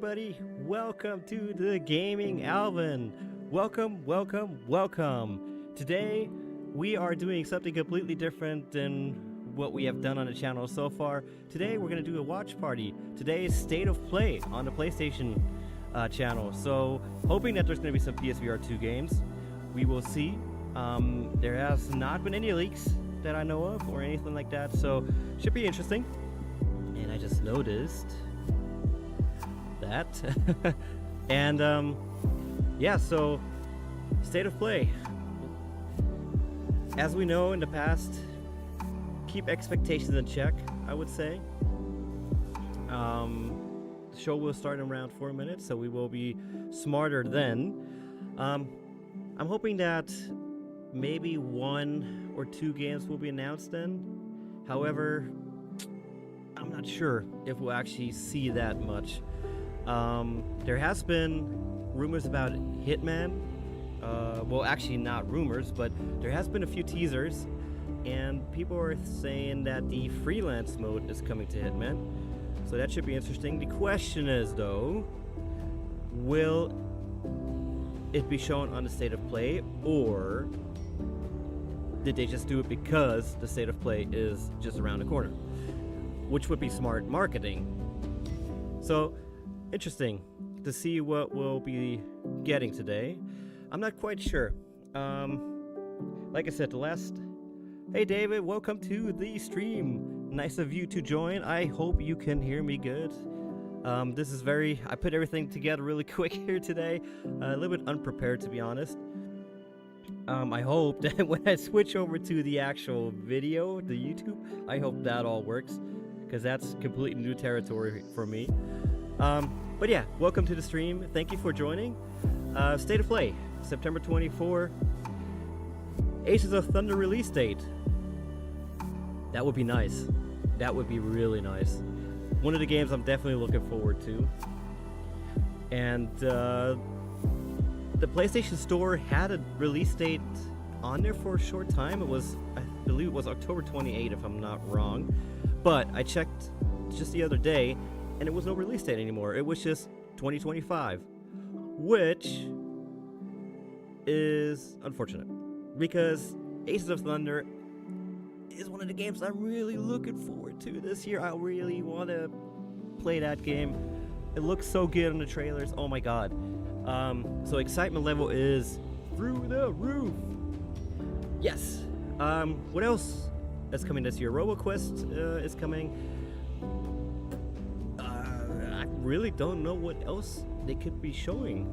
everybody. Welcome to the Gaming Alvin. Welcome, welcome, welcome. Today, we are doing something completely different than what we have done on the channel so far. Today, we're going to do a watch party. Today's State of Play on the PlayStation channel. So, hoping that there's going to be some PSVR2 games. We will see. There has not been any leaks that I know of or anything like that, so should be interesting. And I just noticed that. And yeah, so State of Play. As we know in the past, keep expectations in check, I would say. The show will start in around 4 minutes, so we will be smarter then. I'm hoping that maybe 1 or 2 games will be announced then. However, I'm not sure if we'll actually see that much. There has been rumors about Hitman. Well, actually not rumors, but there has been a few teasers, and people are saying that the freelance mode is coming to Hitman. So that should be interesting. The question is, though, will it be shown on the State of Play, or did they just do it because the State of Play is just around the corner? Which would be smart marketing. So, interesting to see what we'll be getting today. I'm not quite sure. Like I said, the last... Hey David, welcome to the stream. Nice of you to join. I hope you can hear me good. This is very... I put everything together really quick here today. A little bit unprepared, to be honest. I hope that when I switch over to the actual video, the YouTube, I hope that all works, because that's completely new territory for me. But yeah, welcome to the stream. Thank you for joining. State of Play, September 24. Aces of Thunder release date. That would be nice. That would be really nice. One of the games I'm definitely looking forward to. And the PlayStation Store had a release date on there for a short time. It was, I believe it was October 28, if I'm not wrong. But I checked just the other day, and it was no release date anymore. It was just 2025, which is unfortunate, because Aces of Thunder is one of the games I'm really looking forward to this year. I really want to play that game. It looks so good on the trailers. Oh my god. So excitement level is through the roof. Yes. What else is coming this year? RoboQuest is coming. I really don't know what else they could be showing.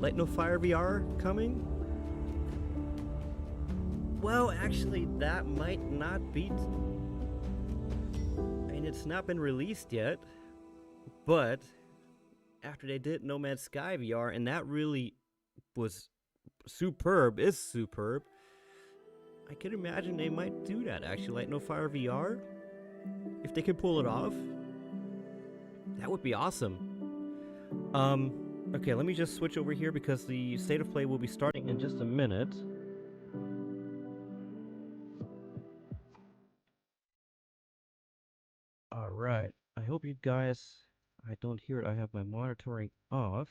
Light No Fire VR coming? Well, actually, that might not be... I mean, it's not been released yet, but after they did No Man's Sky VR, and that really was superb, is superb, I could imagine they might do that, actually. Light No Fire VR, if they can pull it off, that would be awesome. Okay, let me just switch over here because the State of Play will be starting in just a minute. Alright, I hope you guys... I don't hear it. I have my monitoring off.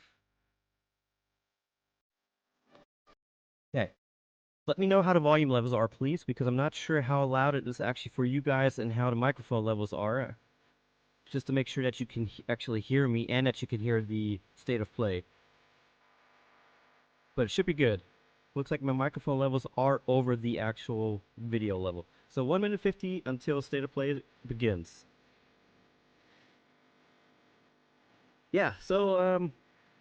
Okay. Let me know how the volume levels are, please, because I'm not sure how loud it is actually for you guys and how the microphone levels are. Just to make sure that you can actually hear me and that you can hear the State of Play. But it should be good. Looks like my microphone levels are over the actual video level. So 1 minute 50 until State of Play begins. Yeah, so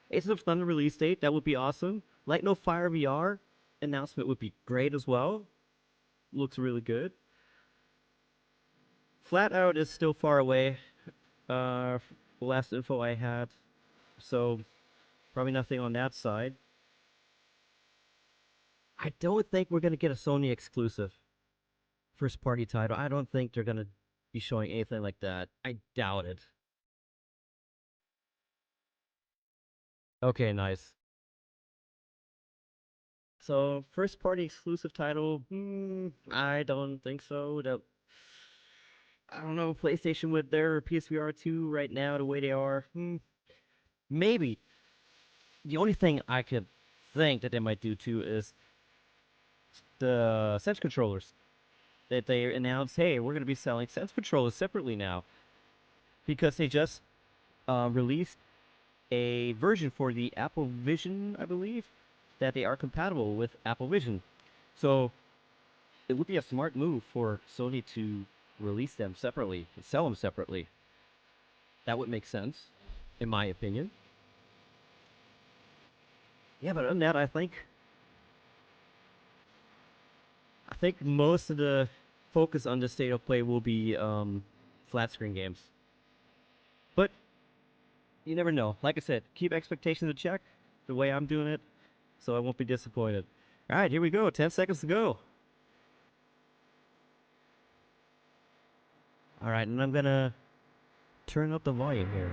Aces of Thunder release date, that would be awesome. Light No Fire VR announcement would be great as well. Looks really good. Flat Out is still far away. The last info I had. So probably nothing on that side. I don't think we're gonna get a Sony exclusive first party title. I don't think they're gonna be showing anything like that. I doubt it. Okay, nice. So, first party exclusive title, I don't think so. I don't know, PlayStation with their PSVR2 right now, the way they are, maybe. The only thing I could think that they might do too is the Sense controllers. That they announced, hey, we're going to be selling Sense controllers separately now. Because they just released a version for the Apple Vision, I believe, that they are compatible with Apple Vision. So it would be a smart move for Sony to release them separately and sell them separately. That would make sense, in my opinion. Yeah, but other than that, I think most of the focus on the state of play will be flat screen games. But you never know. Like I said, keep expectations in check the way I'm doing it, so I won't be disappointed. All right, here we go. 10 seconds to go. All right, and I'm gonna turn up the volume here.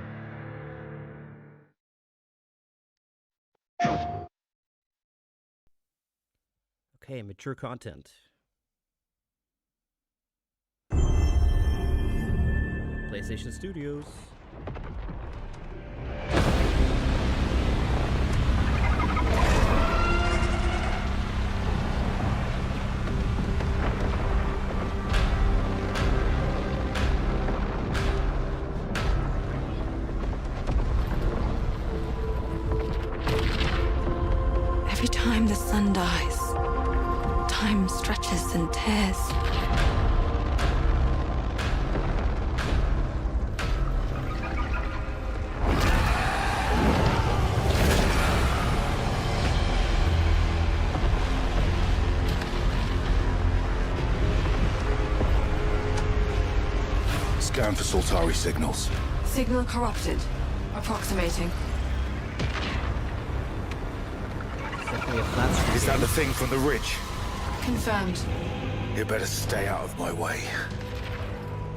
Okay, mature content. PlayStation Studios. Every time the sun dies, time stretches and tears. Scan for Soltari signals. Signal corrupted. Approximating. Definitely a flat screen. Is that the thing from the ridge? Confirmed. You better stay out of my way.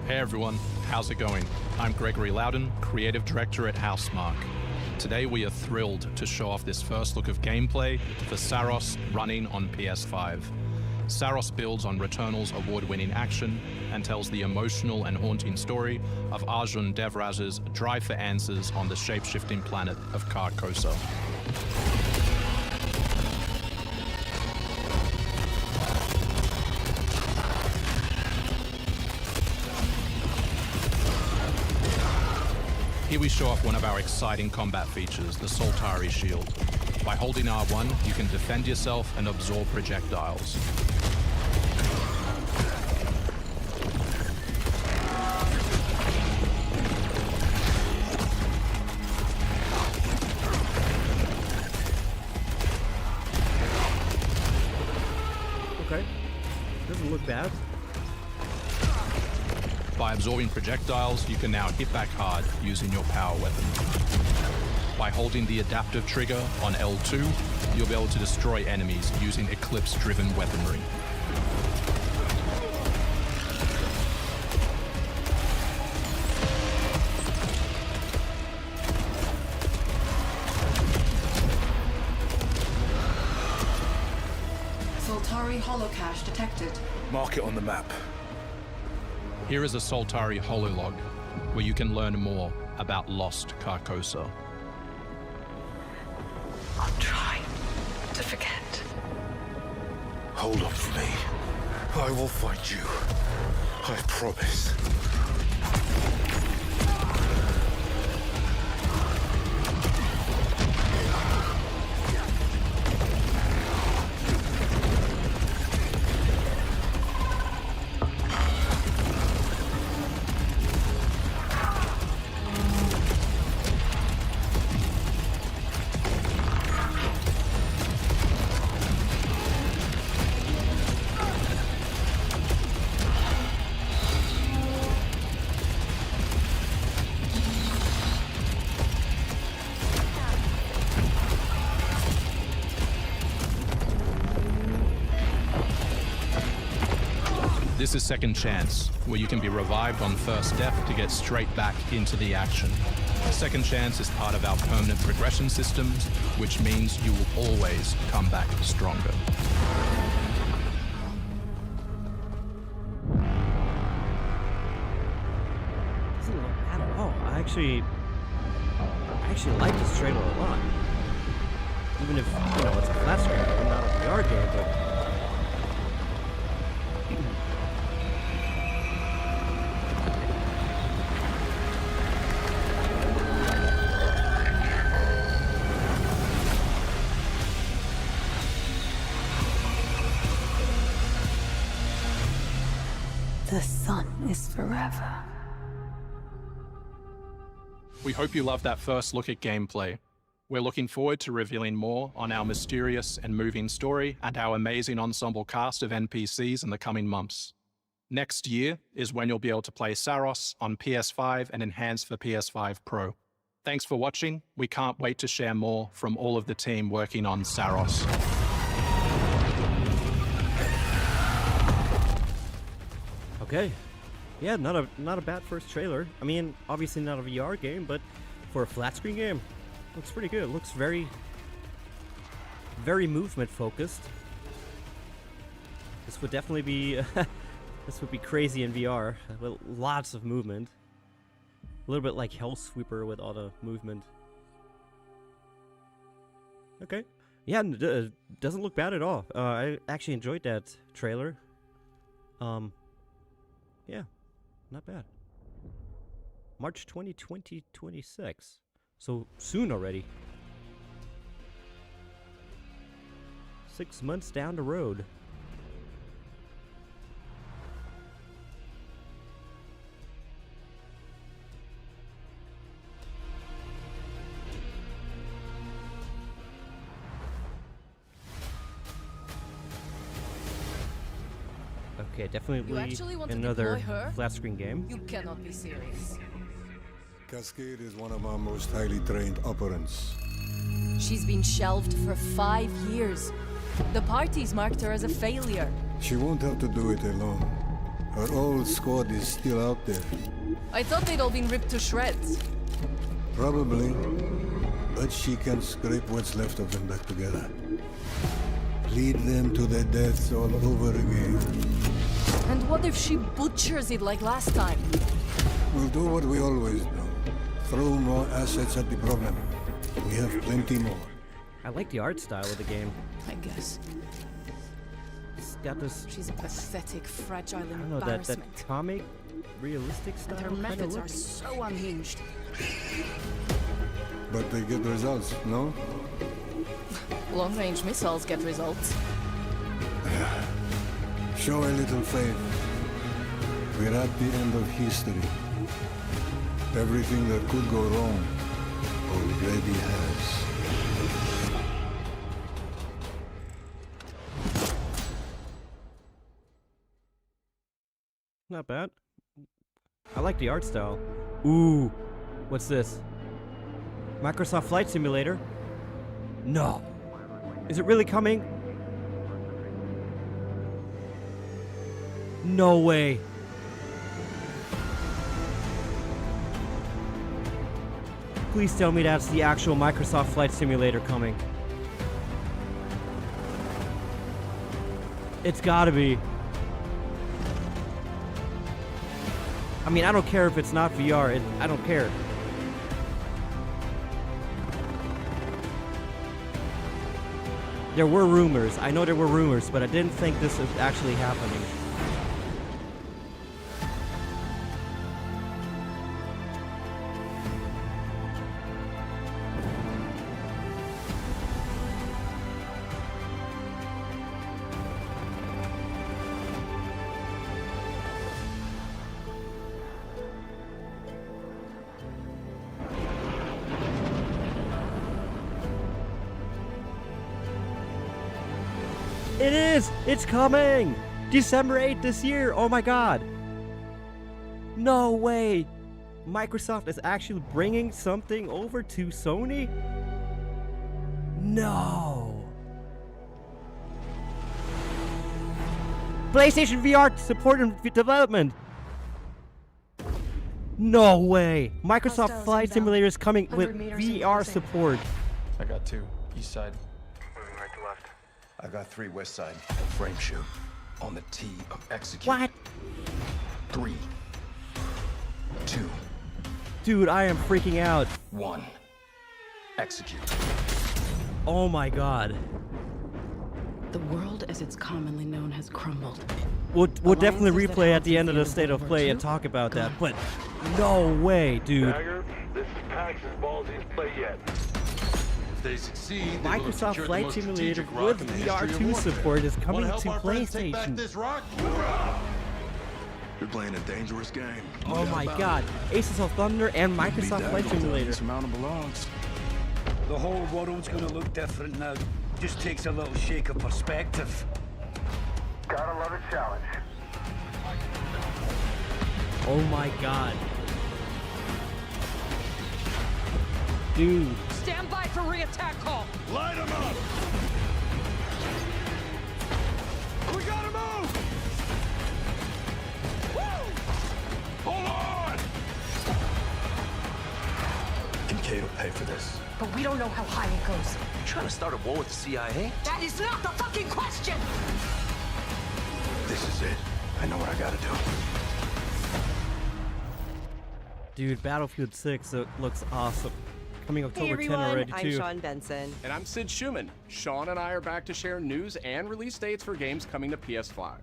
Hey everyone, how's it going? I'm Gregory Loudon, Creative Director at Housemarque. Today we are thrilled to show off this first look of gameplay for Saros running on PS5. Saros builds on Returnal's award-winning action and tells the emotional and haunting story of Arjun Devraz's drive for answers on the shape-shifting planet of Carcosa. Here we show off one of our exciting combat features, the Soltari Shield. By holding R1, you can defend yourself and absorb projectiles. Okay. Doesn't look bad. By absorbing projectiles, you can now hit back hard using your power weapon. By holding the adaptive trigger on L2, you'll be able to destroy enemies using Eclipse-driven weaponry. Soltari holocache detected. Mark it on the map. Here is a Soltari hololog, where you can learn more about lost Carcosa. I'll try to forget. Hold on for me. I will find you. I promise. This is Second Chance, where you can be revived on first death to get straight back into the action. Second Chance is part of our permanent progression systems, which means you will always come back stronger. actually like this trailer a lot. Even if, you know, it's a flat screen game, not a VR game, but... The sun is forever. We hope you loved that first look at gameplay. We're looking forward to revealing more on our mysterious and moving story and our amazing ensemble cast of NPCs in the coming months. Next year is when you'll be able to play Saros on PS5 and enhanced for PS5 Pro. Thanks for watching. We can't wait to share more from all of the team working on Saros. Okay. Yeah, not a bad first trailer. I mean, obviously not a VR game, but for a flat screen game, looks pretty good. It looks very movement focused. This would definitely be this would be crazy in VR with lots of movement. A little bit like Hellsweeper with all the movement. Okay. Yeah, doesn't look bad at all. I actually enjoyed that trailer. Yeah, not bad. March 2026. So soon already. 6 months down the road. Okay, definitely another flat screen game. You cannot be serious. Cascade is one of our most highly trained operants. She's been shelved for 5 years. The parties marked her as a failure. She won't have to do it alone. Her old squad is still out there. I thought they'd all been ripped to shreds. Probably. But she can scrape what's left of them back together. Lead them to their deaths all over again. And what if she butchers it like last time? We'll do what we always do. Throw more assets at the problem. We have plenty more. I like the art style of the game. I guess. It's got this, She's a pathetic, fragile I don't know, embarrassment. that comic, realistic style And her kinda methods look. are so unhinged. But they get results, no? Long-range missiles get results. Show a little faith. We're at the end of history. Everything that could go wrong already has. Not bad. I like the art style. Ooh, what's this? Microsoft Flight Simulator? No. Is it really coming? No way. Please tell me that's the actual Microsoft Flight Simulator coming. It's gotta be. I mean, I don't care if it's not VR. I don't care. There were rumors. I know there were rumors, but I didn't think this was actually happening. It is! It's coming! December 8th this year! Oh my god! No way! Microsoft is actually bringing something over to Sony? No! PlayStation VR support and development! No way! Microsoft Hostiles Flight inbound. Simulator is coming 100 with meters VR increasing. support. I got 2, east side. Moving right to left. I got 3 west side. Frame shoot. On the T of execute. What? 3, 2, Dude, I am freaking out. 1. Execute. Oh my god. The world as it's commonly known has crumbled. We'll definitely Alliances that replay at held the end of the together state of World War play II? and talk about that, Gone. but no way, dude. Tiger, this is PAX's ballsiest play yet. If they succeed, they will have Microsoft secured the Flight most Simulator strategic rock with in the history of VR2 warfare. support is coming Wanna to help our friends take back PlayStation. this rock? You're playing a dangerous game. No Oh doubt my about god. Aces of Thunder and it. Beat Microsoft that Flight goes to Simulator. insurmountable odds. The whole world's gonna look different now. Just takes a little shake of perspective. Gotta love a challenge. Oh my god. Dude. Stand by for re-attack call. Light him up! We gotta move! Woo! Hold on! Kincaid will pay for this. But we don't know how high it goes. You trying to start a war with the CIA? That is not the fucking question! This is it. I know what I gotta do. Dude, Battlefield 6 looks awesome. Coming October Hey 10 everyone, already I'm too. Sean Benson. And I'm Sid Schumann. Sean and I are back to share news and release dates for games coming to PS5.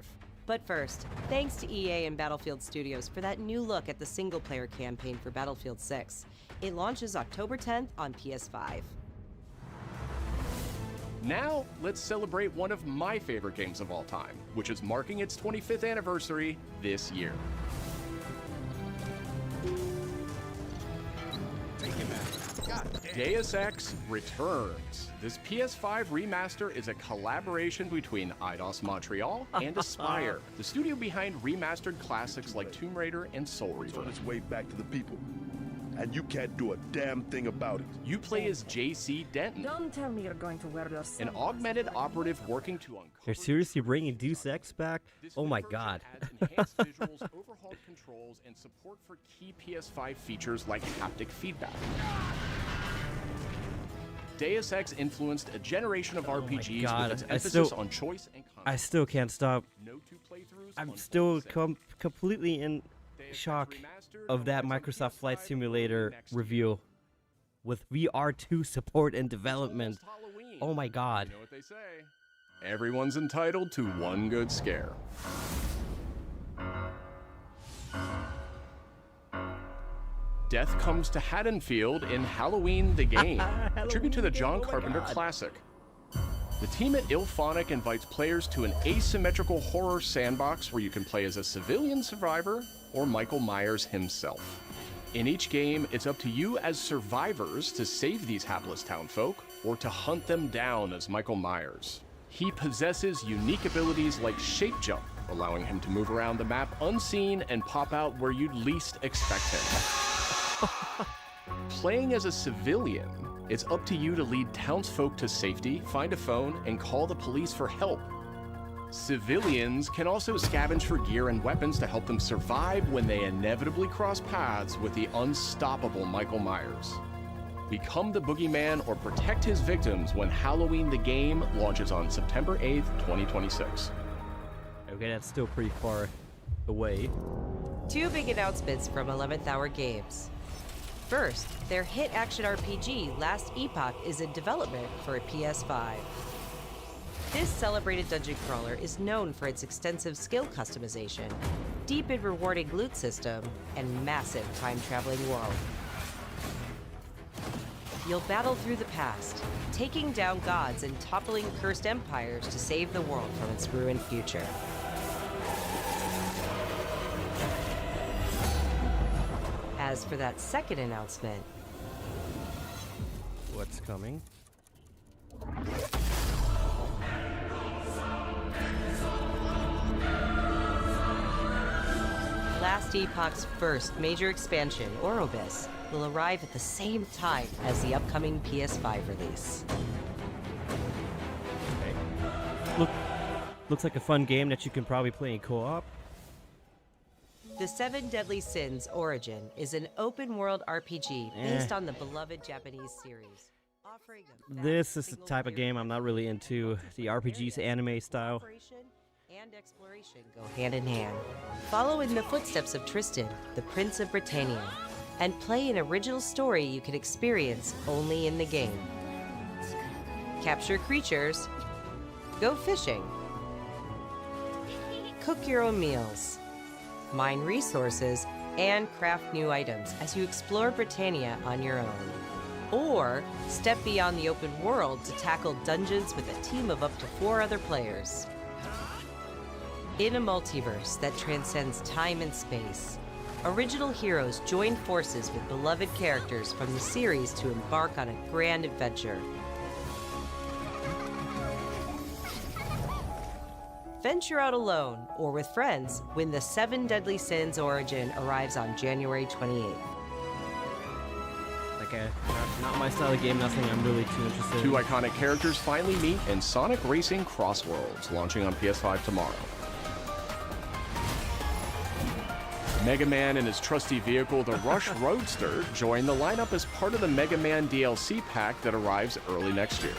But first, thanks to EA and Battlefield Studios for that new look at the single-player campaign for Battlefield 6. It launches October 10th on PS5. Now, let's celebrate one of my favorite games of all time, which is marking its 25th anniversary this year. Deus Ex returns. This PS5 remaster is a collaboration between Eidos Montreal and Aspyr, the studio behind remastered classics like Tomb Raider and Soul Reaver. On its way back to the people. And you can't do a damn thing about it. You play as JC Denton, Don't tell me you're going to wear your an augmented operative working to uncover... They're seriously bringing Deus Ex back? This Oh new my version god. adds enhanced visuals, overhauled controls, and support for key PS5 features like haptic feedback. Deus Ex influenced a generation of RPGs God, with its I emphasis still- on choice and content. I still can't stop. No two playthroughs I'm on still both the same. completely in Deus Ex shock Remastered of that arrives on Microsoft Flight PS5 Simulator next year. reveal with VR2 support and development. Almost Halloween. Oh my god. You know what they say. Everyone's entitled to one good scare. Death comes to Haddonfield in Halloween the Game, a tribute to the John Carpenter classic. The team at Ilphonic invites players to an asymmetrical horror sandbox where you can play as a civilian survivor or Michael Myers himself. In each game, it's up to you as survivors to save these hapless townfolk or to hunt them down as Michael Myers. He possesses unique abilities like shape jump, allowing him to move around the map unseen and pop out where you'd least expect him. Playing as a civilian, it's up to you to lead townsfolk to safety, find a phone, and call the police for help. Civilians can also scavenge for gear and weapons to help them survive when they inevitably cross paths with the unstoppable Michael Myers. Become the boogeyman or protect his victims when Halloween the Game launches on September 8th, 2026. Okay, that's still pretty far away. Two big announcements from 11th Hour Games. First, their hit action RPG Last Epoch is in development for a PS5. This celebrated dungeon crawler is known for its extensive skill customization, deep and rewarding loot system, and massive time-traveling world. You'll battle through the past, taking down gods and toppling cursed empires to save the world from its ruined future. As for that second announcement, What's coming? Last Epoch's first major expansion, Orobis, will arrive at the same time as the upcoming PS5 release. Looks like a fun game that you can probably play in co-op. The Seven Deadly Sins Origin is an open-world RPG based on the beloved Japanese series, offering a This is the type of game I'm not really into. The RPGs anime style. Exploration and exploration go hand in hand. Follow in the footsteps of Tristan, the Prince of Britannia, and play an original story you can experience only in the game. Capture creatures, go fishing, cook your own meals, mine resources, and craft new items as you explore Britannia on your own. Or step beyond the open world to tackle dungeons with a team of up to 4 other players. In a multiverse that transcends time and space, original heroes join forces with beloved characters from the series to embark on a grand adventure. Venture out alone or with friends when the 7 Deadly Sins Origin arrives on January 28th. Okay, not my style of game, nothing I'm really too interested in. 2 iconic characters finally meet in Sonic Racing Cross Worlds, launching on PS5 tomorrow. Mega Man and his trusty vehicle, the Rush Roadster, join the lineup as part of the Mega Man DLC pack that arrives early next year.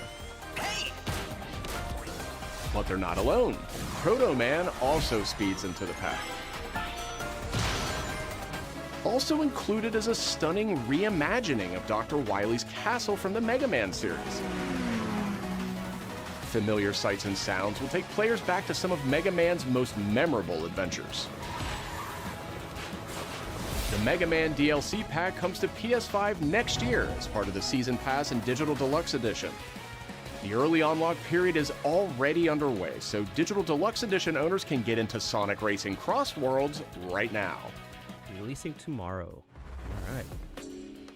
But they're not alone. Proto Man also speeds into the pack. Also included is a stunning reimagining of Dr. Wily's castle from the Mega Man series. Familiar sights and sounds will take players back to some of Mega Man's most memorable adventures. The Mega Man DLC pack comes to PS5 next year as part of the Season Pass and Digital Deluxe Edition. The early unlock period is already underway, so Digital Deluxe Edition owners can get into Sonic Racing Cross Worlds right now. Releasing tomorrow. All right.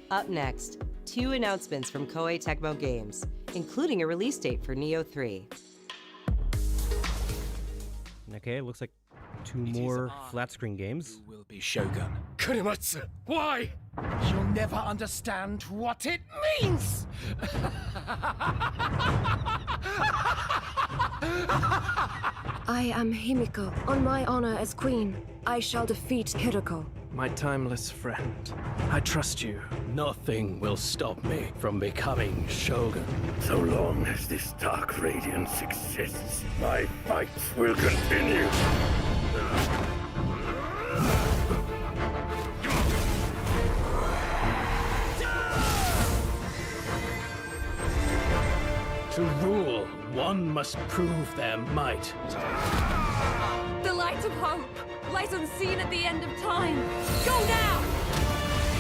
Up next, 2 announcements from Koei Tecmo Games, including a release date for Neo 3. Okay, looks like 2 more flat screen games. Will be Shogun. Kurimatsu, why? You'll never understand what it means! I am Himiko. On my honor as queen, I shall defeat Kiriko. My timeless friend, I trust you. Nothing will stop me from becoming Shogun. So long as this dark radiance exists, my fights will continue. To rule, one must prove their might. The light of hope lies unseen at the end of time. Go now!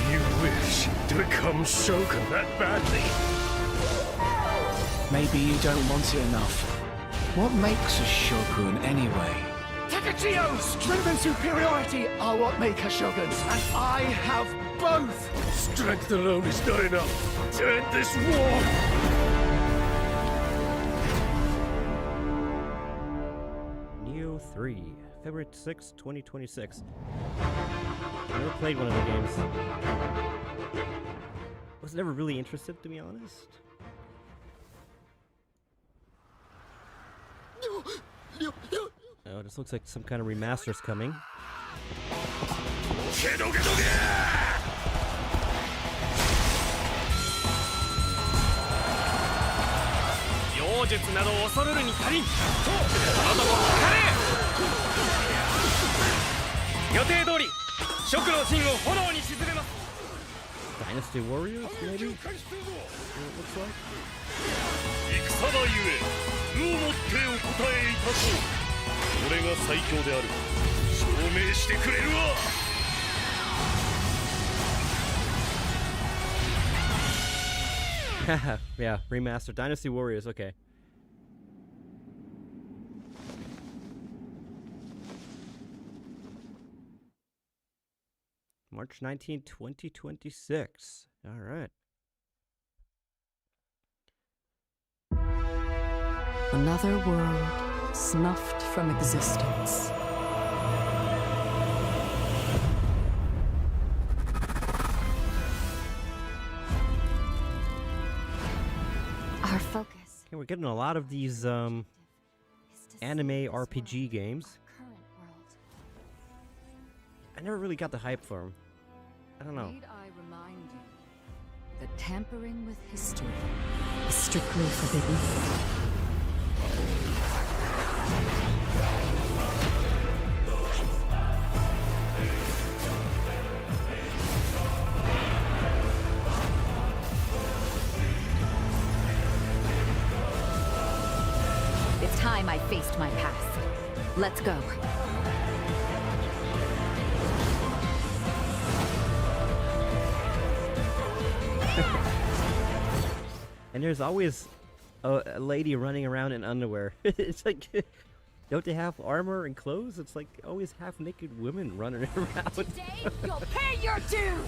You wish to become Shogun that badly? Maybe you don't want it enough. What makes a Shogun anyway? Takachio! Strength and superiority are what make us Shoguns, and I have both! Strength alone is not enough to end this war! Neo 3, February 6, 2026. Never played one of the games. Was never really interested, to be honest. Oh, this looks like some kind of remaster's coming. Dynasty Warriors, maybe? That's what it looks like. Yeah, remaster. Dynasty Warriors, okay. March 19, 2026. All right. Another world snuffed from existence. Our focus. Okay, we're getting a lot of these anime RPG games. I never really got the hype for them. I don't know. Need I remind you that tampering with history is strictly forbidden? time I faced my past. Let's go. And there's always a lady running around in underwear. It's like, don't they have armor and clothes? It's like always half-naked women running around. Today, you'll pay your dues!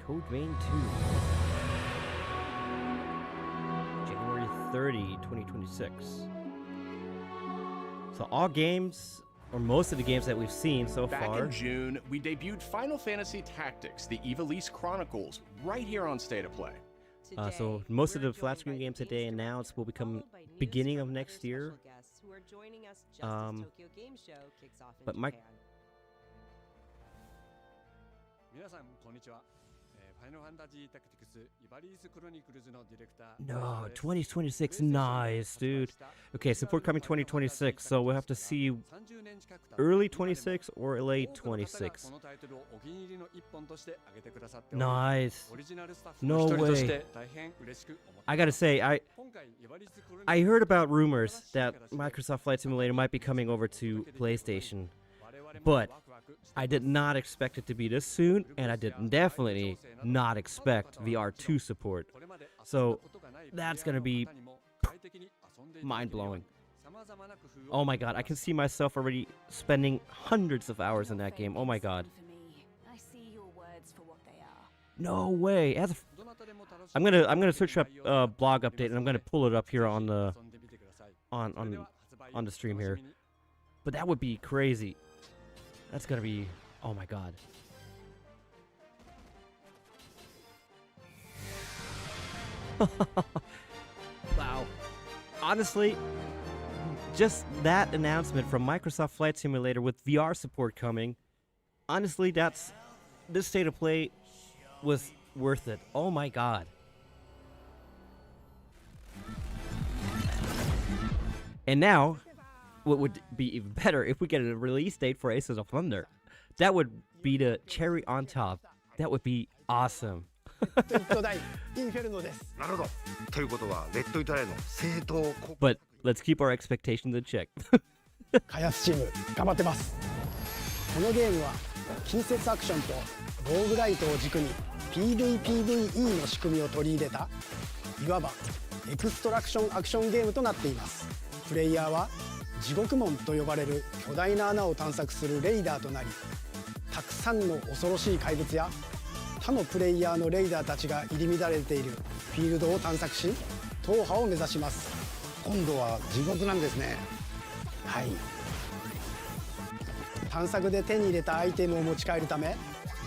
Code Vein 2. January 30, 2026. So all games, or most of the games that we've seen so Back far. in June, we debuted Final Fantasy Tactics, the Ivalice Chronicles, right here on State of Play. So most of the flat screen games today announced will become beginning of next year. But Mike. No, 2026, nice, dude. Okay, support coming 2026, so we'll have to see early 26 or late 26. Nice. No way. I gotta say, I heard about rumors that Microsoft Flight Simulator might be coming over to PlayStation, but I did not expect it to be this soon, and I did definitely not expect VR2 support. So that's gonna be mind-blowing. Oh my god, I can see myself already spending hundreds of hours in that game. Oh my god. No way. I'm gonna search up blog update, and I'm gonna pull it up here on the on the stream here. But that would be crazy. That's gonna be, oh my god. Wow. Honestly, just that announcement from Microsoft Flight Simulator with VR support coming, honestly, this State of Play was worth it. Oh my god. And now, what would be even better if we get a release date for Aces of Thunder. That would be the cherry on top. That would be awesome. But let's keep our expectations in check. 開発チーム頑張ってます。このゲームは近接アクションとローグライトを軸に PVPVE の仕組みを取り入れたいわばエクストラクションアクションゲームとなっています。プレイヤーは地獄門と呼ばれる巨大な穴を探索するレイダーとなり、たくさんの恐ろしい怪物や他のプレイヤーのレイダーたちが入り乱れているフィールドを探索し、踏破を目指します。今度は地獄なんですね。はい。探索で手に入れたアイテムを持ち帰るため、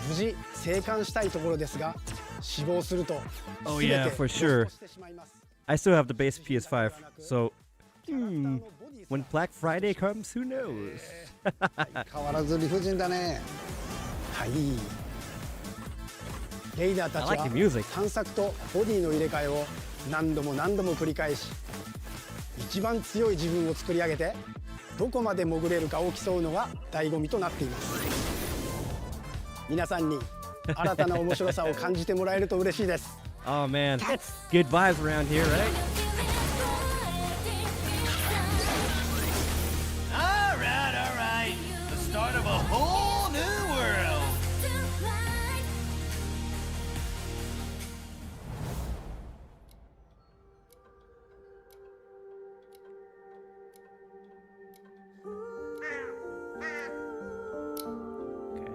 無事生還したいところですが、死亡すると Oh yeah, for sure. I still have the base PS5, so when Black Friday comes, who knows? 変わらず理不尽だね。はい。レイダーたちは探索とボディの入れ替えを何度も何度も繰り返し、一番強い自分を作り上げてどこまで潜れるかを競うのが醍醐味となっています。皆さんに新たな面白さを感じてもらえると嬉しいです。Oh man, good vibes around here, right? All right. The start of a whole new world.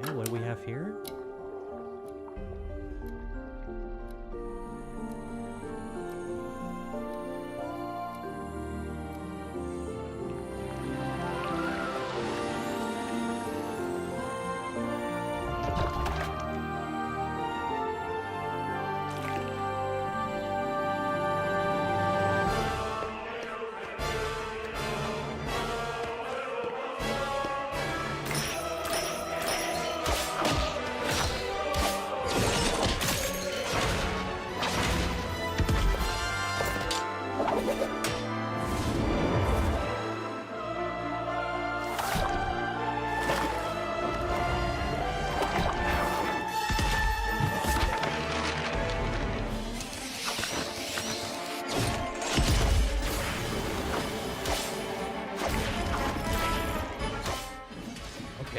Okay, what do we have here?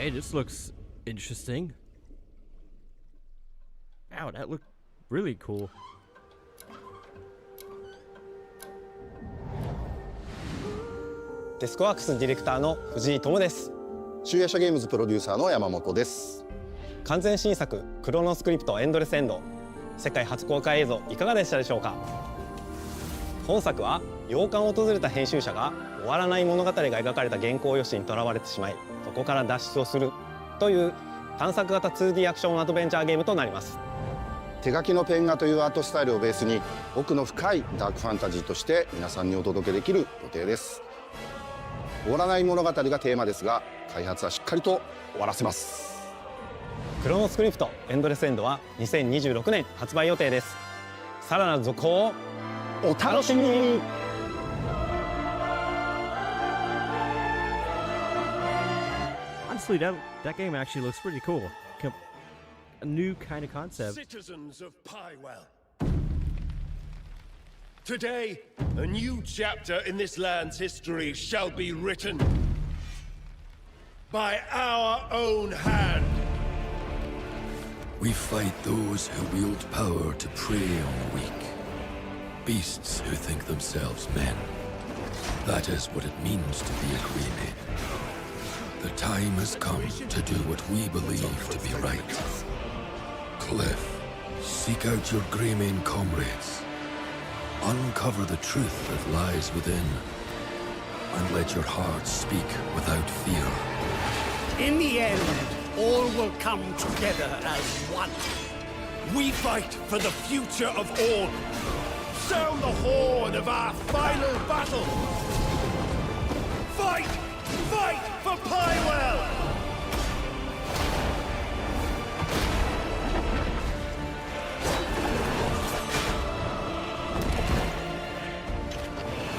Okay, this looks interesting. Wow, that looked really cool. デスクワークスディレクターの藤井智です。集英社ゲームズプロデューサーの山本です。完全新作クロノスクリプトエンドレスエンド、世界初公開映像いかがでしたでしょうか。本作は洋館を訪れた編集者が終わらない物語が描かれた原稿用紙にとらわれてしまい、そこから脱出をするという探索型 2D アクションアドベンチャーゲームとなります。手書きのペン画というアートスタイルをベースに奥の深いダークファンタジーとして皆さんにお届けできる予定です。終わらない物語がテーマですが、開発はしっかりと終わらせます。クロノスクリプトエンドレスエンドは2026年発売予定です。さらなる続報をお楽しみに。Honestly, that game actually looks pretty cool. A new kind of concept. Citizens of Pywell. Today, a new chapter in this land's history shall be written by our own hand. We fight those who wield power to prey on the weak. Beasts who think themselves men. That is what it means to be a Greymane. The time has come to do what we believe to be right. Cliff, seek out your Greymane comrades. Uncover the truth that lies within. And let your heart speak without fear. In the end, all will come together as one. We fight for the future of all. Sound the horn of our final battle. Fight! Fight for Pywell!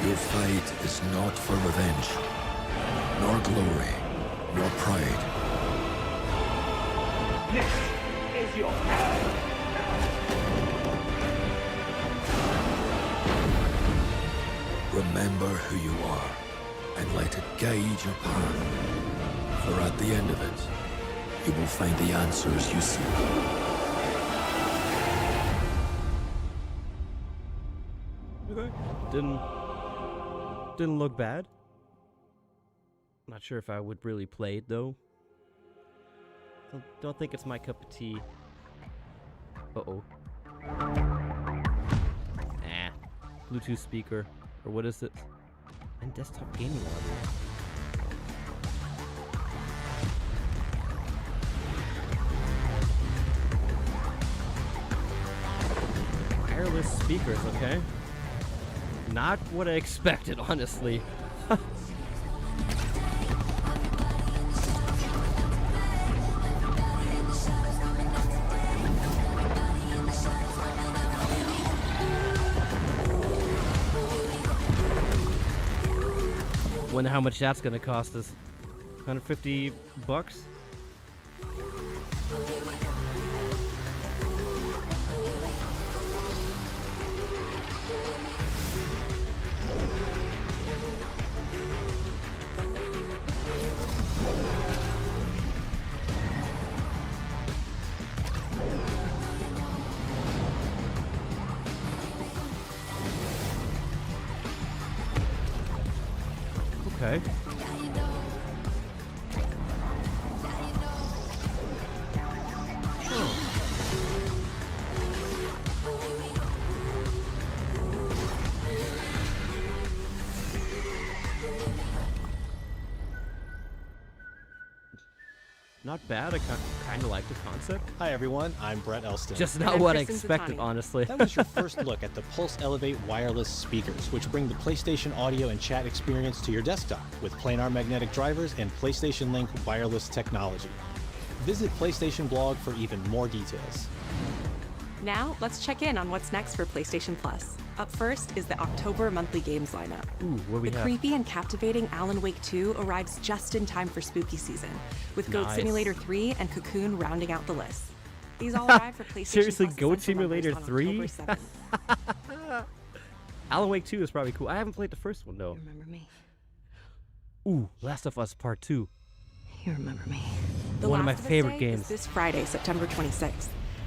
Your fight is not for revenge, nor glory, nor pride. This is your end. Remember who you are, and let it guide your path. For at the end of it, you will find the answers you seek. Okay. Didn't look bad. Not sure if I would really play it though. Don't think it's my cup of tea. Uh-oh. Nah. Bluetooth speaker. Or what is it? And desktop gaming audio. Wireless speakers, okay. Not what I expected, honestly. Wonder how much that's gonna cost us. $150? Okay. Not bad. I kind of like the concept. Hi everyone, I'm Brett Elston. Just not what I expected, honestly. That was your first look at the Pulse Elevate wireless speakers, which bring the PlayStation audio and chat experience to your desktop with planar magnetic drivers and PlayStation Link wireless technology. Visit PlayStation blog for even more details. Now, let's check in on what's next for PlayStation Plus. Up first is the October monthly games lineup. Ooh, what we the have? creepy and captivating Alan Wake 2 arrives just in time for spooky season, with Goat Nice. Simulator 3 and Cocoon rounding out the list. These all arrive for PlayStation Seriously, Plus Goat Essential members Simulator on 3? October 7th. Alan Wake 2 is probably cool. I haven't played the first one though. Remember me? Ooh, Last of Us Part 2. You remember me. The One of my Last Us favorite Day is games. this Friday, September 26th.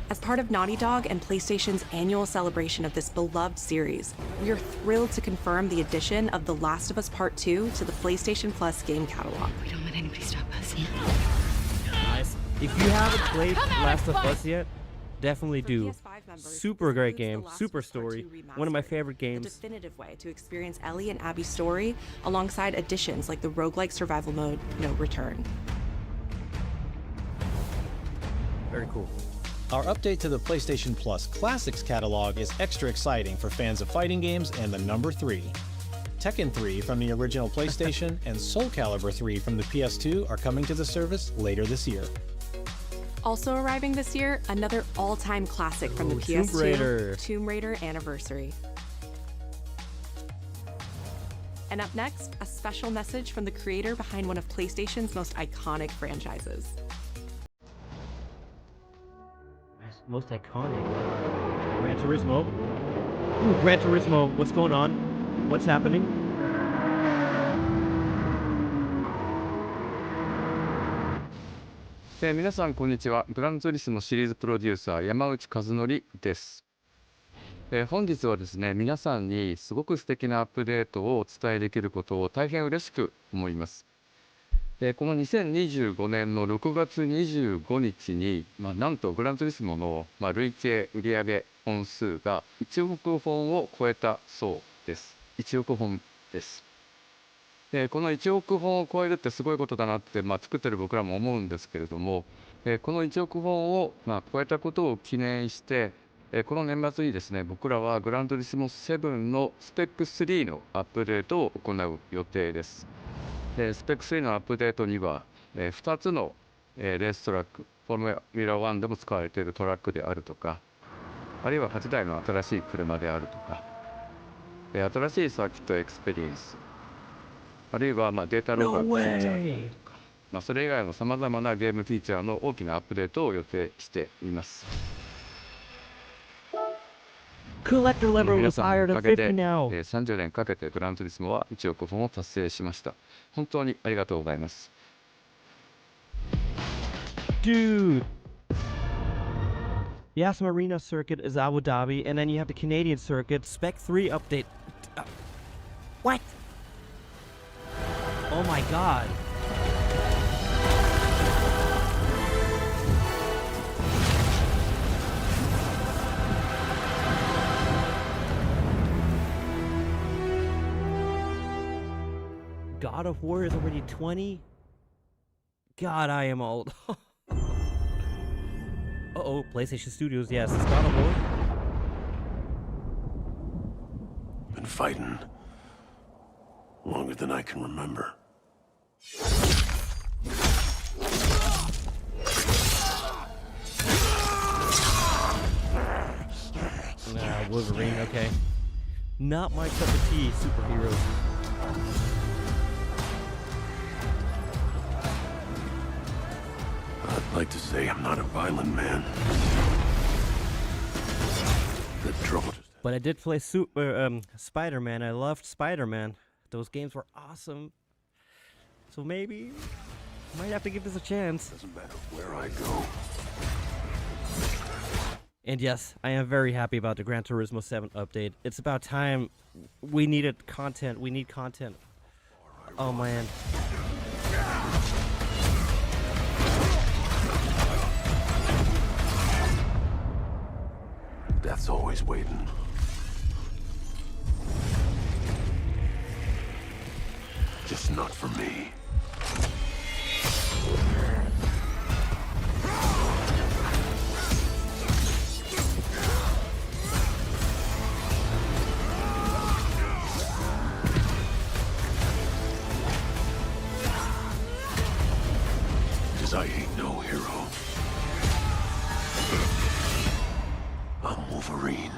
As part of Naughty Dog and PlayStation's annual celebration of this beloved series, we are thrilled to confirm the addition of The Last of Us Part 2 to the PlayStation Plus game catalog. We don't let anybody stop us. Nice. If you haven't played Last of Us yet, definitely do. Super great game, super story. One of my favorite The games. definitive way to experience Ellie and Abby's story alongside additions like the roguelike survival mode No Return. Very cool. Our update to the PlayStation Plus Classics catalog is extra exciting for fans of fighting games and the number 3. Tekken 3 from the original PlayStation and Soul Calibur 3 from the PS2 are coming to the service later this year. Also arriving this year, another all-time classic from the PS2, Tomb Raider. Tomb Raider Anniversary. And up next, a special message from the creator behind one of PlayStation's most iconic franchises. Most iconic. Gran Turismo. Ooh, Gran Turismo. What's going on? What's happening?「皆さんこんにちは。グランツーリスモシリーズプロデューサー山内和則です。本日はですね、皆さんにすごく素敵なアップデートをお伝えできることを大変嬉しく思います。この2025年の6月25日に、なんとグランツーリスモの、累計売上本数が1億本を超えたそうです。1億本です。この1億本を超えるってすごいことだなって、作ってる僕らも思うんですけれども、この1億本を、超えたことを記念して、この年末にですね、僕らはグランツーリスモ7のスペック3のアップデートを行う予定です。スペック3のアップデートには、2つの、レーストラック、フォーミュラ1でも使われているトラックであるとか、あるいは8台の新しい車であるとか、新しいサーキットエクスペリエンス、あるいはデータログがフィーチャーであるとか、それ以外のさまざまなゲームフィーチャーの大きなアップデートを予定しています。Collector level 皆 was さん higher のお than かげ 50 で now. 30年かけてグランツーリスモは1億本を達成しました。本当にありがとうございます。Dude. Yas Marina circuit is Abu Dhabi, and then you have the Canadian circuit, Spec 3 update. What? Oh my god. God of War is already 20? God, I am old. Uh-oh, PlayStation Studios, yes, it's God of War. Been fighting longer than I can remember. Wolverine, okay. Not my cup of tea, superheroes. I'd like to say I'm not a violent man. The trouble just... But I did play Spider-Man. I loved Spider-Man. Those games were awesome. So maybe I might have to give this a chance. Doesn't matter where I go. And yes, I am very happy about the Gran Turismo 7 update. It's about time. We needed content. We need content. Oh man. Death's always waiting. Just not for me. Cause I ain't no hero. I'm Wolverine.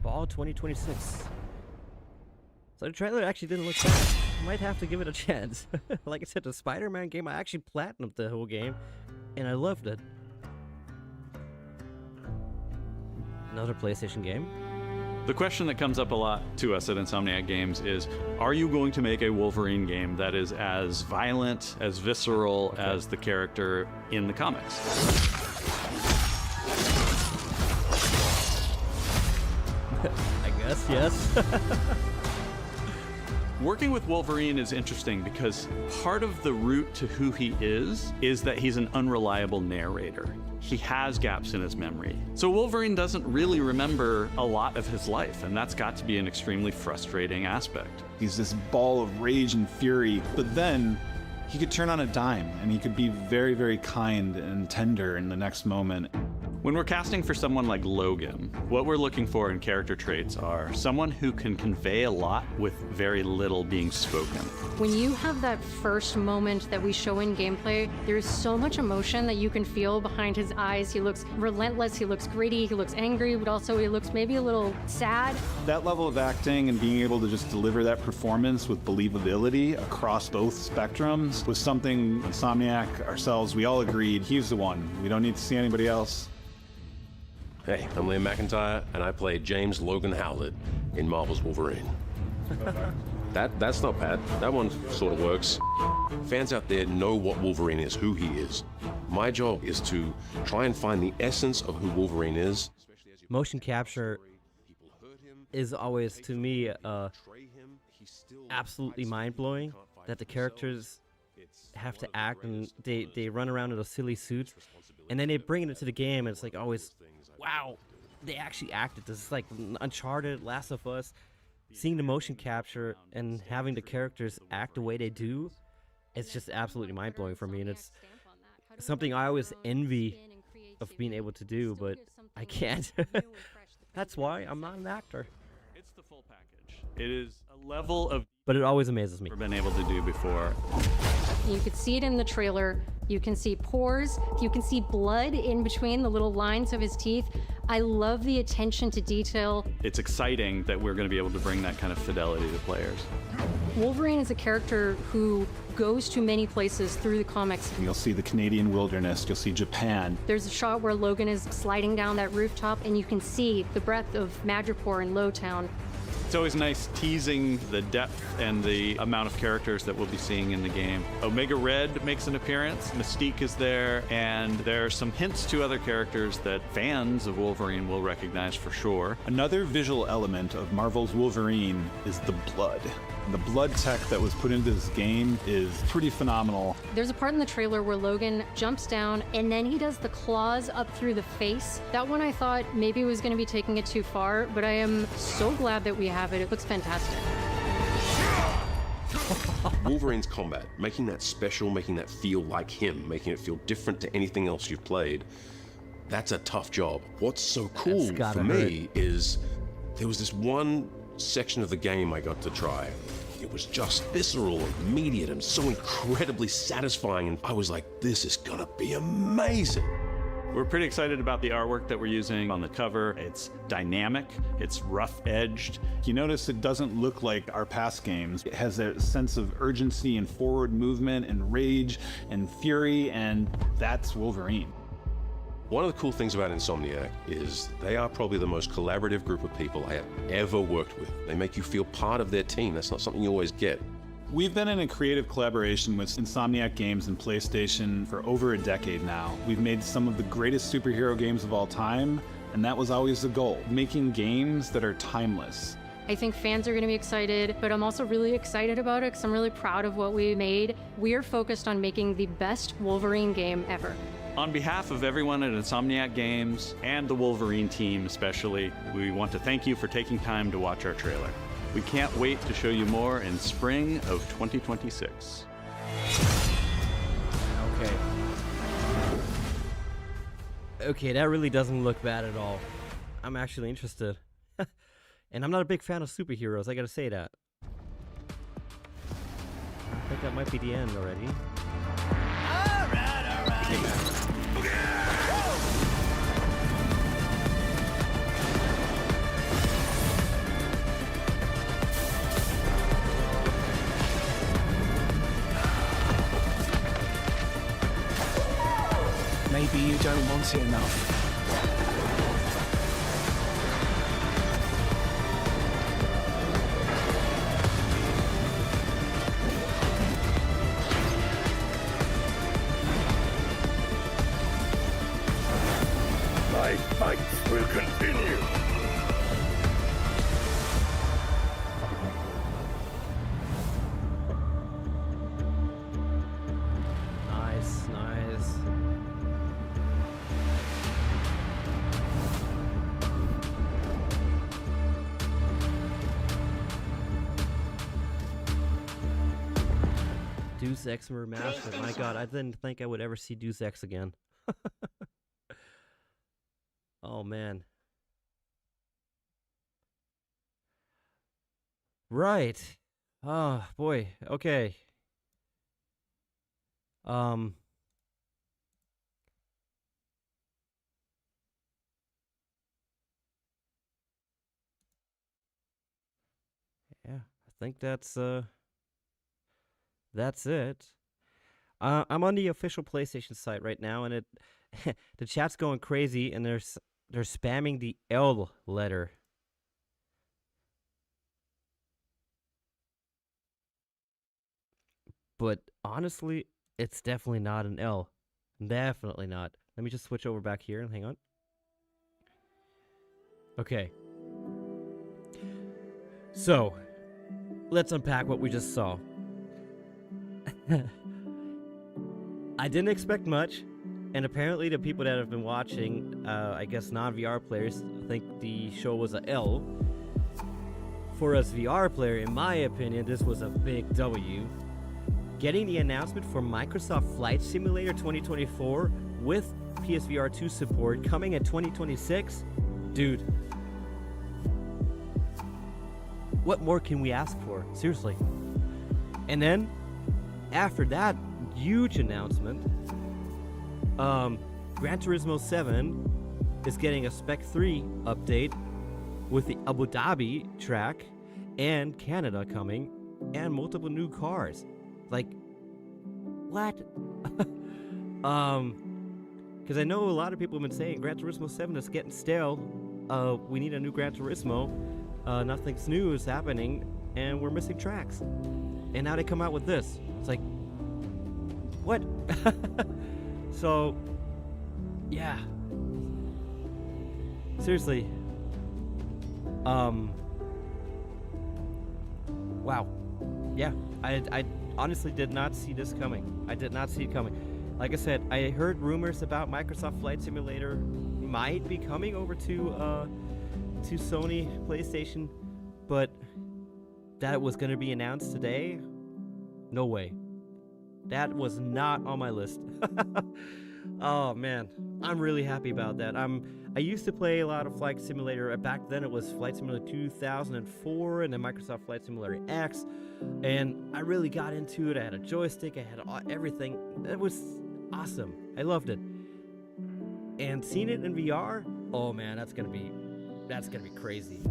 Fall 2026. So the trailer actually didn't look bad. Might have to give it a chance. Like I said, the Spider-Man game, I actually platinumed the whole game, and I loved it. Another PlayStation game. The question that comes up a lot to us at Insomniac Games is, are you going to make a Wolverine game that is as violent, as visceral as the character in the comics? I guess, yes. Working with Wolverine is interesting because part of the root to who he is that he's an unreliable narrator. He has gaps in his memory. So Wolverine doesn't really remember a lot of his life, and that's got to be an extremely frustrating aspect. He's this ball of rage and fury, but then he could turn on a dime and he could be very, very kind and tender in the next moment. When we're casting for someone like Logan, what we're looking for in character traits are someone who can convey a lot with very little being spoken. When you have that first moment that we show in gameplay, there's so much emotion that you can feel behind his eyes. He looks relentless, he looks gritty, he looks angry, but also he looks maybe a little sad. That level of acting and being able to just deliver that performance with believability across both spectrums was something Insomniac, ourselves, we all agreed he's the one. We don't need to see anybody else. Hey, I'm Liam McIntyre, and I play James Logan Howlett in Marvel's Wolverine. That's not bad. That one sort of works. Fans out there know what Wolverine is, who he is. My job is to try and find the essence of who Wolverine is. Motion capture is always, to me, absolutely mind-blowing, that the characters have to act and they run around in those silly suits, and then they bring it into the game, and it's like always, wow, they actually acted. This is like Uncharted, Last of Us. Seeing the motion capture and having the characters act the way they do, it's just absolutely mind-blowing for me, and it's something I always envy of being able to do, but I can't. That's why I'm not an actor. It's the full package. It is a level of... But it always amazes me. ...we've been able to do before. You could see it in the trailer. You can see pores. You can see blood in between the little lines of his teeth. I love the attention to detail. It's exciting that we're going to be able to bring that kind of fidelity to players. Wolverine is a character who goes to many places through the comics. You'll see the Canadian wilderness, you'll see Japan. There's a shot where Logan is sliding down that rooftop, and you can see the breadth of Madripoor and Lowtown. It's always nice teasing the depth and the amount of characters that we'll be seeing in the game. Omega Red makes an appearance, Mystique is there, and there are some hints to other characters that fans of Wolverine will recognize for sure. Another visual element of Marvel's Wolverine is the blood. The blood tech that was put into this game is pretty phenomenal. There's a part in the trailer where Logan jumps down and then he does the claws up through the face. That one I thought maybe was going to be taking it too far, but I am so glad that we have it. It looks fantastic. Wolverine's combat, making that special, making that feel like him, making it feel different to anything else you've played, that's a tough job. What's so cool for me is there was this one section of the game I got to try. It was just visceral and immediate and so incredibly satisfying, and I was like, this is gonna be amazing. We're pretty excited about the artwork that we're using on the cover. It's dynamic, it's rough-edged. You notice it doesn't look like our past games. It has a sense of urgency and forward movement and rage and fury, and that's Wolverine. One of the cool things about Insomniac is they are probably the most collaborative group of people I have ever worked with. They make you feel part of their team. That's not something you always get. We've been in a creative collaboration with Insomniac Games and PlayStation for over a decade now. We've made some of the greatest superhero games of all time, and that was always the goal, making games that are timeless. I think fans are going to be excited, but I'm also really excited about it because I'm really proud of what we made. We're focused on making the best Wolverine game ever. On behalf of everyone at Insomniac Games and the Wolverine team especially, we want to thank you for taking time to watch our trailer. We can't wait to show you more in spring of 2026. Okay, that really doesn't look bad at all. I'm actually interested. And I'm not a big fan of superheroes, I gotta say that. I think that might be the end already. Maybe you don't want it enough. continue. Nice, nice. Deus Ex Remastered. My god, I didn't think I would ever see Deus Ex again. Oh man. Right. Oh boy. Okay. Yeah, I think that's it. I'm on the official PlayStation site right now, and it the chat's going crazy, and they're spamming the L letter. But honestly, it's definitely not an L. Definitely not. Let me just switch over back here and hang on. Okay. So, let's unpack what we just saw. I didn't expect much, and apparently the people that have been watching, I guess non-VR players, think the show was a L. For us VR player, in my opinion, this was a big W. Getting the announcement for Microsoft Flight Simulator 2024 with PSVR2 support coming in 2026, dude. What more can we ask for? Seriously. And then, after that huge announcement, Gran Turismo 7 is getting a Spec 3 update with the Abu Dhabi track and Canada coming, and multiple new cars. Like, what? Because I know a lot of people have been saying Gran Turismo 7 is getting stale. We need a new Gran Turismo. Nothing's new is happening, and we're missing tracks. And now they come out with this. It's like, what? So, yeah. Seriously. Wow. Yeah, I honestly did not see this coming. I did not see it coming. Like I said, I heard rumors about Microsoft Flight Simulator might be coming over to Sony PlayStation, but that it was going to be announced today? No way. That was not on my list. Oh man, I'm really happy about that. I used to play a lot of Flight Simulator. Back then it was Flight Simulator 2004 and then Microsoft Flight Simulator X, and I really got into it. I had a joystick, I had everything. It was awesome. I loved it. And seeing it in VR, oh man, that's gonna be crazy.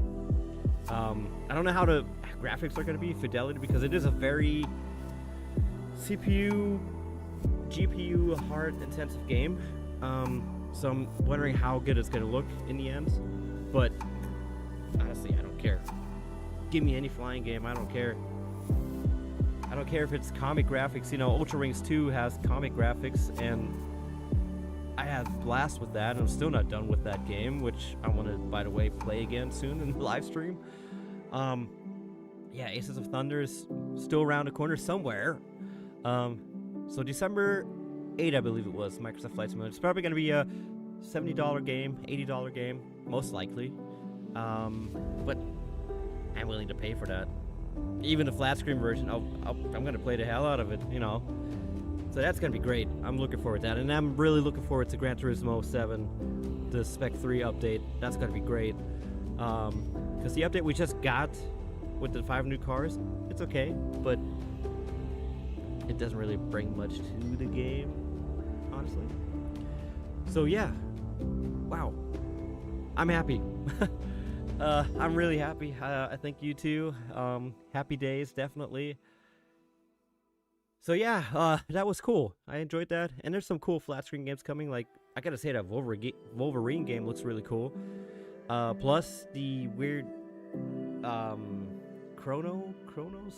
I don't know how the graphics are gonna be, fidelity, because it is a very CPU, GPU, hard, intensive game. So I'm wondering how good it's gonna look in the end. But honestly, I don't care. Give me any flying game, I don't care. I don't care if it's comic graphics. You know, Ultra Rings 2 has comic graphics, and I had a blast with that. And I'm still not done with that game, which I want to, by the way, play again soon in the live stream. Yeah, Aces of Thunder is still around the corner somewhere. So December 8, I believe it was, Microsoft Flight Simulator. It's probably going to be a $70 game, $80 game, most likely. But I'm willing to pay for that. Even the flat screen version, I'm going to play the hell out of it, you know. So that's going to be great. I'm looking forward to that. And I'm really looking forward to Gran Turismo 7, the Spec 3 update. That's going to be great. Because the update we just got with the 5 new cars, it's okay, but it doesn't really bring much to the game, honestly. So yeah, wow, I'm happy. I'm really happy. I think you too. Happy days, definitely. So yeah, that was cool. I enjoyed that, and there's some cool flat screen games coming. Like, I gotta say that Wolverine game looks really cool. Plus the weird Chrono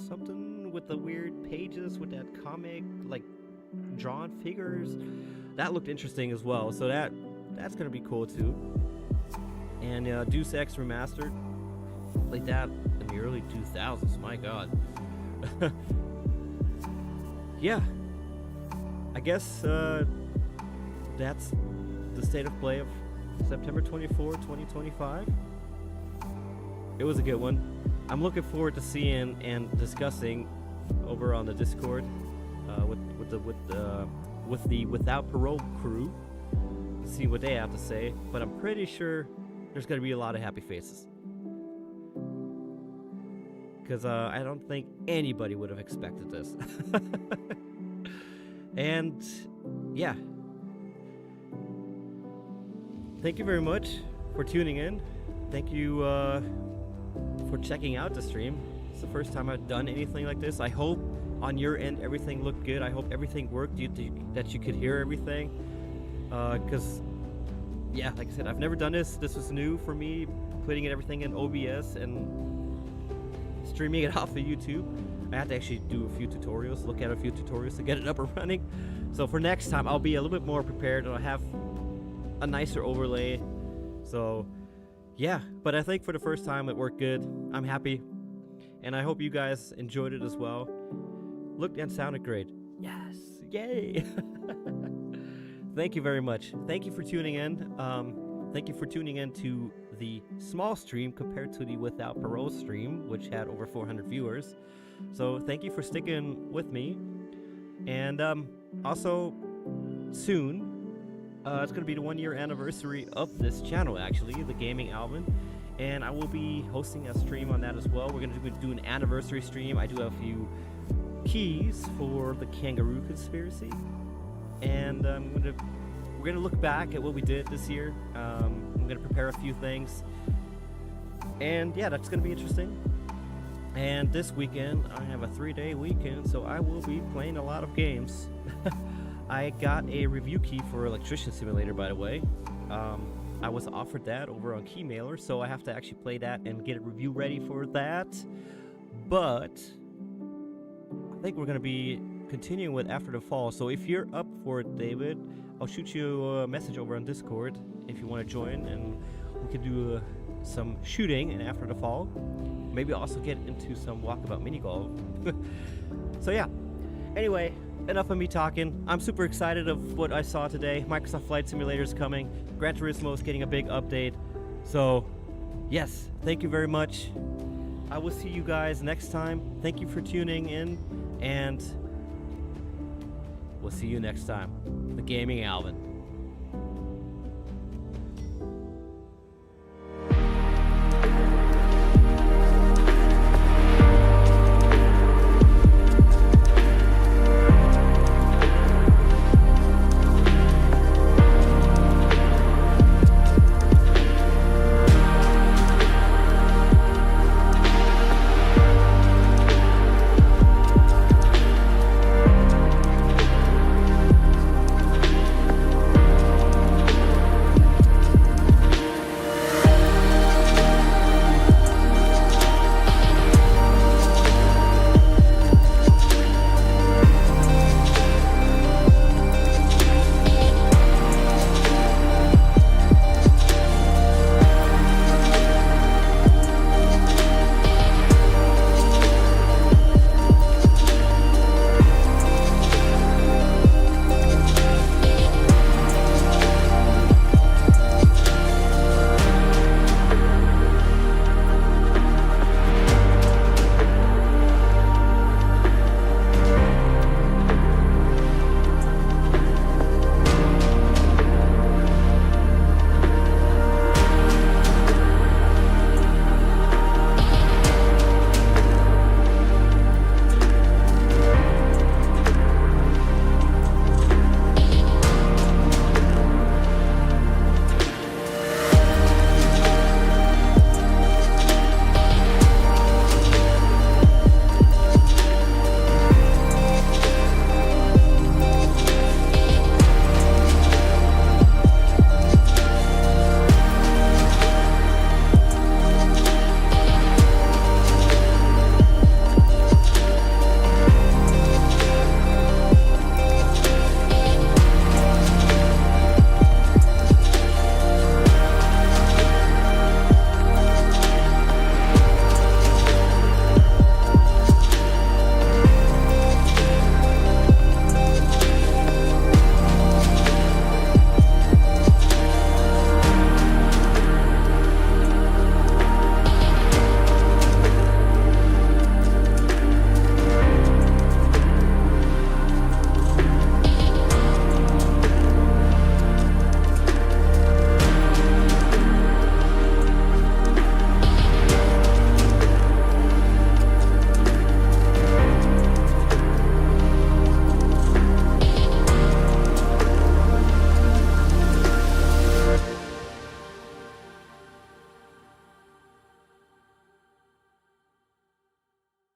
something with the weird pages with that comic, like drawn figures. That looked interesting as well. So that's gonna be cool too. and Deus Ex Remastered. Played that in the early 2000s. My God. Yeah. I guess that's the state of play of September 24, 2025. It was a good one. I'm looking forward to seeing and discussing over on the Discord with the Without Parole crew, see what they have to say. But I'm pretty sure there's going to be a lot of happy faces, because I don't think anybody would have expected this. And yeah, thank you very much for tuning in. Thank you for checking out the stream. It's the first time I've done anything like this. I hope on your end everything looked good. I hope everything worked, that you could hear everything. Because, yeah, like I said, I've never done this. This was new for me, putting everything in OBS and streaming it off of YouTube. I had to actually do a few tutorials, look at a few tutorials to get it up and running. So for next time, I'll be a little bit more prepared, and I'll have a nicer overlay. So yeah, but I think for the first time it worked good. I'm happy, and I hope you guys enjoyed it as well. Looked and sounded great. Yes, yay. Thank you very much. Thank you for tuning in. Thank you for tuning in to the small stream compared to the Without Parole stream, which had over 400 viewers. So thank you for sticking with me. And also, soon, it's going to be the 1-year anniversary of this channel, actually, the Gaming Alwin. And I will be hosting a stream on that as well. We're going to do an anniversary stream. I do have a few keys for the Kangaroo Conspiracy. And we're going to look back at what we did this year. I'm going to prepare a few things. And yeah, that's going to be interesting. And this weekend, I have a 3-day weekend, so I will be playing a lot of games. I got a review key for Electrician Simulator, by the way. I was offered that over on Keymailer, so I have to actually play that and get a review ready for that. But I think we're going to be continuing with After the Fall. So if you're up for it, David, I'll shoot you a message over on Discord if you want to join, and we could do some shooting in After the Fall. Maybe also get into some walkabout mini golf. So yeah, anyway, enough of me talking. I'm super excited of what I saw today. Microsoft Flight Simulator is coming. Gran Turismo is getting a big update. So yes, thank you very much. I will see you guys next time. Thank you for tuning in, and we'll see you next time. The Gaming Alvin.